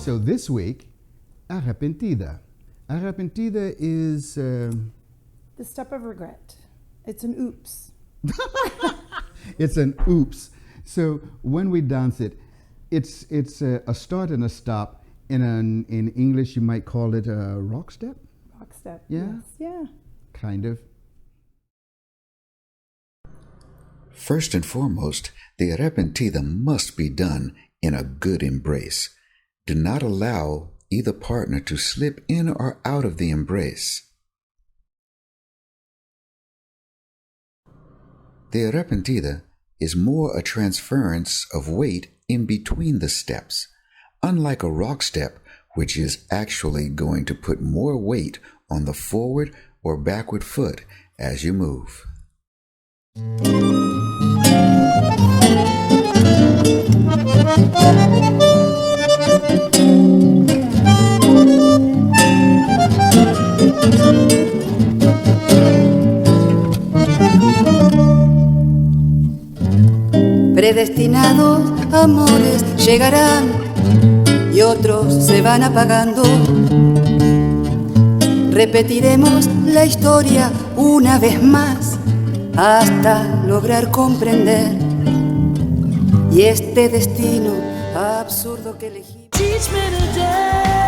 So this week, Arrepentida. Arrepentida is... The step of regret. It's an oops. It's an oops. So when we dance it, it's a start and a stop. In English, you might call it a rock step. Rock step. Yeah? Yes. Yeah. Kind of. First and foremost, the Arrepentida must be done in a good embrace. Do not allow either partner to slip in or out of the embrace. The Arrepentida is more a transference of weight in between the steps, unlike a rock step, which is actually going to put more weight on the forward or backward foot as you move. Predestinados amores llegarán y otros se van apagando. Repetiremos la historia una vez más hasta lograr comprender y este destino absurdo que elegimos. Teach me to dance.